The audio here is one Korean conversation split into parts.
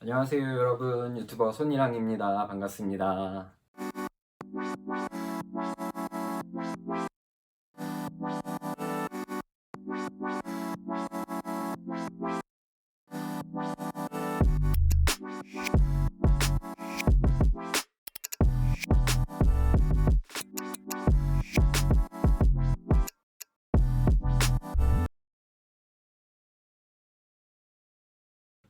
안녕하세요 여러분, 유튜버 손이랑입니다. 반갑습니다.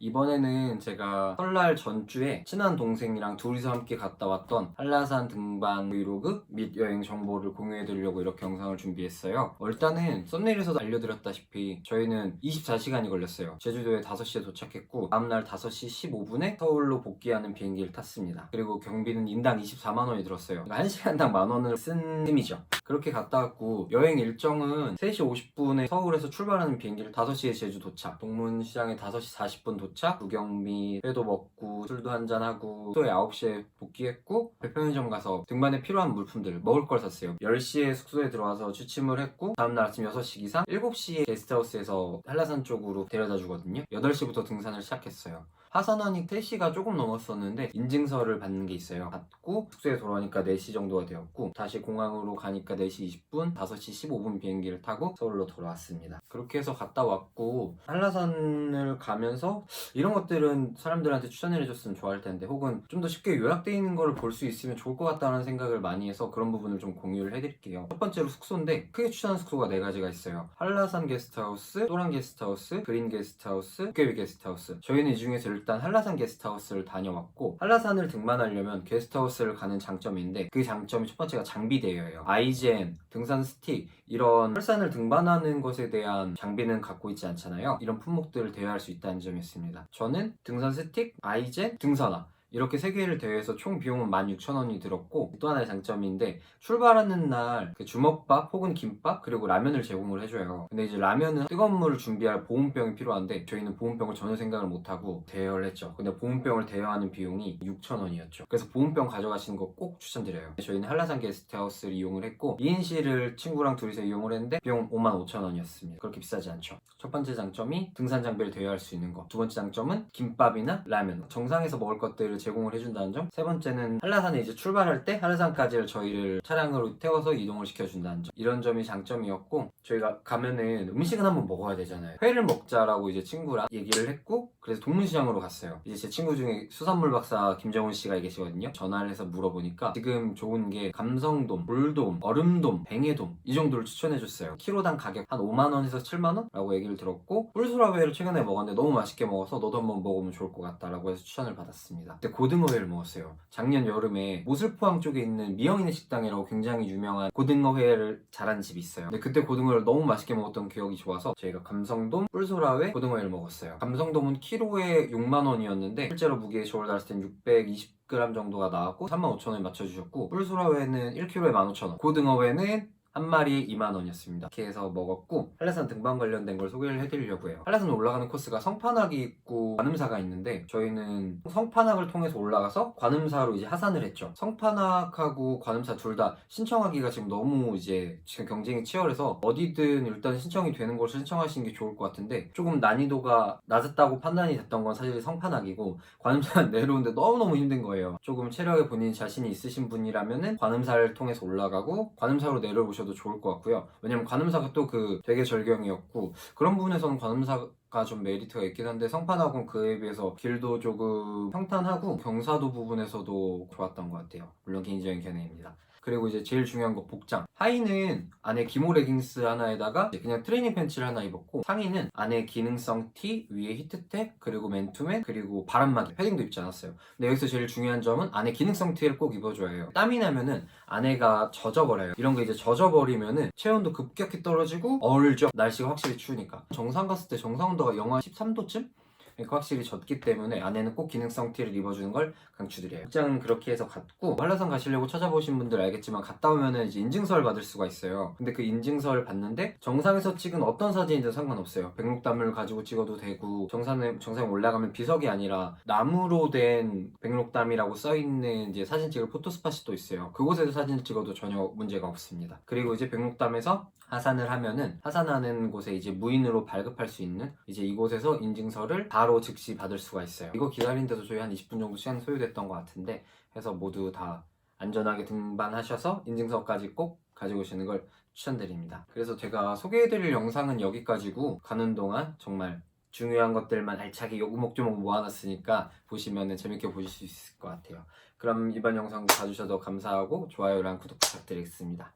이번에는 제가 설날 전주에 친한 동생이랑 둘이서 함께 갔다 왔던 한라산 등반 브이로그 및 여행 정보를 공유해드리려고 이렇게 영상을 준비했어요. 일단은 썸네일에서도 알려드렸다시피 저희는 24시간이 걸렸어요. 제주도에 5시에 도착했고 다음날 5시 15분에 서울로 복귀하는 비행기를 탔습니다. 그리고 경비는 인당 24만 원이 들었어요. 그러니까 1시간당 만 원을 쓴 셈이죠. 그렇게 갔다 왔고 여행 일정은 3시 50분에 서울에서 출발하는 비행기를 5시에 제주 도착, 동문시장에 5시 40분 도착, 구경 및 회도 먹고 술도 한잔하고 숙소에 9시에 복귀했고 편의점 가서 등반에 필요한 물품들 먹을 걸 샀어요. 10시에 숙소에 들어와서 취침을 했고 다음날 아침 6시 기상 7시에 게스트하우스에서 한라산 쪽으로 데려다 주거든요. 8시부터 등산을 시작했어요. 하산하니 3시가 조금 넘었었는데 인증서를 받는 게 있어요. 받고 숙소에 돌아오니까 4시 정도가 되었고 다시 공항으로 가니까 4시 20분, 5시 15분 비행기를 타고 서울로 돌아왔습니다. 그렇게 해서 갔다 왔고 한라산을 가면서 이런 것들은 사람들한테 추천해줬으면 좋아할 텐데 혹은 좀 더 쉽게 요약되어 있는 걸 볼 수 있으면 좋을 것 같다는 생각을 많이 해서 그런 부분을 좀 공유를 해드릴게요. 첫 번째로 숙소인데 크게 추천하는 숙소가 4가지가 있어요. 한라산 게스트하우스, 또랑 게스트하우스, 그린 게스트하우스, 도깨비 게스트하우스. 저희는 이 중에서 일단 한라산 게스트하우스를 다녀왔고 한라산을 등반하려면 게스트하우스를 가는 장점인데 그 장점이 첫 번째가 장비 대여예요. 아이젠, 등산 스틱 이런 설산을 등반하는 것에 대한 장비는 갖고 있지 않잖아요. 이런 품목들을 대여할 수 있다는 점이 있습니다. 저는 등산 스틱, 아이젠, 등산화 이렇게 3개를 대여해서 총 비용은 16,000원이 들었고 또 하나의 장점인데 출발하는 날 그 주먹밥 혹은 김밥 그리고 라면을 제공을 해줘요. 근데 이제 라면은 뜨거운 물을 준비할 보온병이 필요한데 저희는 보온병을 전혀 생각을 못하고 대여를 했죠. 근데 보온병을 대여하는 비용이 6,000원이었죠. 그래서 보온병 가져가시는 거 꼭 추천드려요. 저희는 한라산 게스트하우스를 이용을 했고 2인실을 친구랑 둘이서 이용을 했는데 비용 55,000원이었습니다. 그렇게 비싸지 않죠. 첫 번째 장점이 등산 장비를 대여할 수 있는 거. 두 번째 장점은 김밥이나 라면 정상에서 먹을 것들을 제공을 해준다는 점. 세 번째는 한라산에 이제 출발할 때 한라산까지 저희를 차량으로 태워서 이동을 시켜준다는 점. 이런 점이 장점이었고 저희가 가면은 음식은 한번 먹어야 되잖아요. 회를 먹자라고 이제 친구랑 얘기를 했고 그래서 동문시장으로 갔어요. 이제 제 친구 중에 수산물 박사 김정훈 씨가 계시거든요. 전화를 해서 물어보니까 지금 좋은 게 감성돔, 돌돔, 얼음돔, 뱅에돔 이 정도를 추천해줬어요. 키로당 가격 한 5만원에서 7만원? 라고 얘기를 들었고 꿀소라회를 최근에 먹었는데 너무 맛있게 먹어서 너도 한번 먹으면 좋을 것 같다 라고 해서 추천을 받았습니다. 그때 고등어회를 먹었어요. 작년 여름에 모슬포항 쪽에 있는 미영이네 식당이라고 굉장히 유명한 고등어회를 잘하는 집이 있어요. 근데 그때 고등어를 너무 맛있게 먹었던 기억이 좋아서 저희가 감성돔, 꿀소라회, 고등어회를 먹었어요. 감성돔은 키로에 6만원이었는데 실제로 무게 저울 달았을 땐 620g 정도가 나왔고 35,000원에 맞춰주셨고 꿀소라회는 1kg에 15,000원, 고등어회는 한 마리에 2만원이었습니다. 이렇게 해서 먹었고 한라산 등반 관련된 걸 소개를 해드리려고 해요. 한라산 올라가는 코스가 성판악이 있고 관음사가 있는데 저희는 성판악을 통해서 올라가서 관음사로 이제 하산을 했죠. 성판악하고 관음사 둘 다 신청하기가 지금 너무 이제 지금 경쟁이 치열해서 어디든 일단 신청이 되는 곳을 신청하시는 게 좋을 것 같은데 조금 난이도가 낮았다고 판단이 됐던 건 사실 성판악이고 관음사는 내려오는데 너무너무 힘든 거예요. 조금 체력에 본인 자신이 있으신 분이라면은 관음사를 통해서 올라가고 관음사로 내려오셔도 좋을 것 같고요. 왜냐면 관음사가 또 그 되게 절경이었고 그런 부분에서는 관음사가 좀 메리트가 있긴 한데 성판하고는 그에 비해서 길도 조금 평탄하고 경사도 부분에서도 좋았던 것 같아요. 물론 개인적인 견해입니다. 그리고 이제 제일 중요한 거 복장. 하의는 안에 기모 레깅스 하나에다가 그냥 트레이닝 팬츠를 하나 입었고 상의는 안에 기능성 티, 위에 히트텍, 그리고 맨투맨, 그리고 바람막이, 패딩도 입지 않았어요. 근데 여기서 제일 중요한 점은 안에 기능성 티를 꼭 입어줘야 해요. 땀이 나면은 안에가 젖어버려요. 이런 거 이제 젖어버리면은 체온도 급격히 떨어지고 얼죠. 날씨가 확실히 추우니까. 정상 갔을 때 정상 온도가 영하 13도쯤? 그러니까 확실히 젖기 때문에 안에는 꼭 기능성 티를 입어주는 걸 강추드려요. 복장은 그렇게 해서 갔고 한라산 가시려고 찾아보신 분들 알겠지만 갔다 오면은 이제 인증서를 받을 수가 있어요. 근데 그 인증서를 받는데 정상에서 찍은 어떤 사진이든 상관없어요. 백록담을 가지고 찍어도 되고 정상에 올라가면 비석이 아니라 나무로 된 백록담이라고 써있는 이제 사진 찍을 포토스팟이 또 있어요. 그곳에서 사진을 찍어도 전혀 문제가 없습니다. 그리고 이제 백록담에서 하산을 하면은 하산하는 곳에 이제 무인으로 발급할 수 있는 이제 이곳에서 인증서를 다 바로 즉시 받을 수가 있어요. 이거 기다리는데도 저희 한 20분 정도 시간 소요됐던 것 같은데, 해서 모두 다 안전하게 등반하셔서 인증서까지 꼭 가지고 오시는 걸 추천드립니다. 그래서 제가 소개해드릴 영상은 여기까지고, 가는 동안 정말 중요한 것들만 알차게 요구목조목 모아놨으니까 보시면 재밌게 보실 수 있을 것 같아요. 그럼 이번 영상도 봐주셔서 감사하고 좋아요랑 구독 부탁드리겠습니다.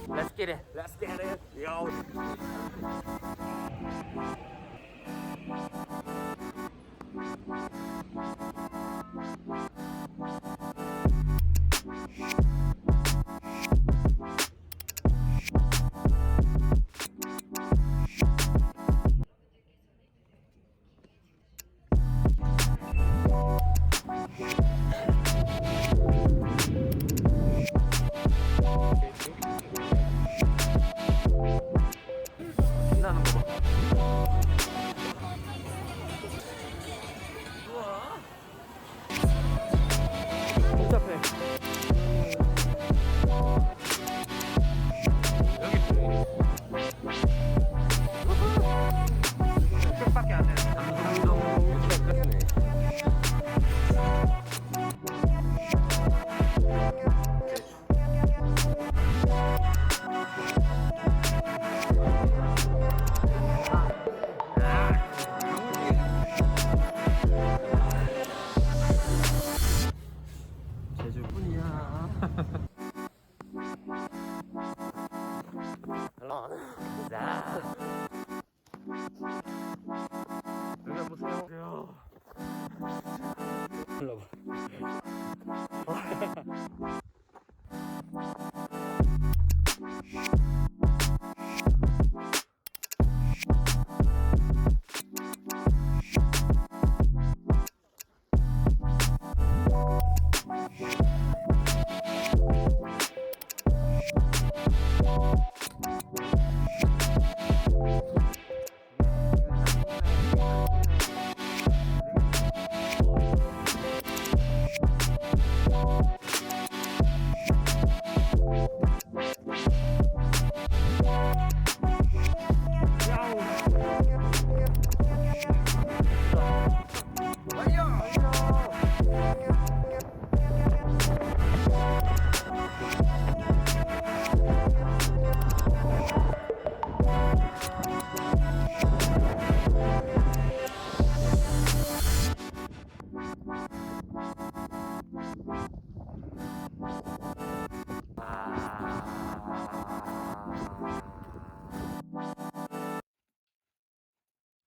Let's get it. Let's get it. Yo.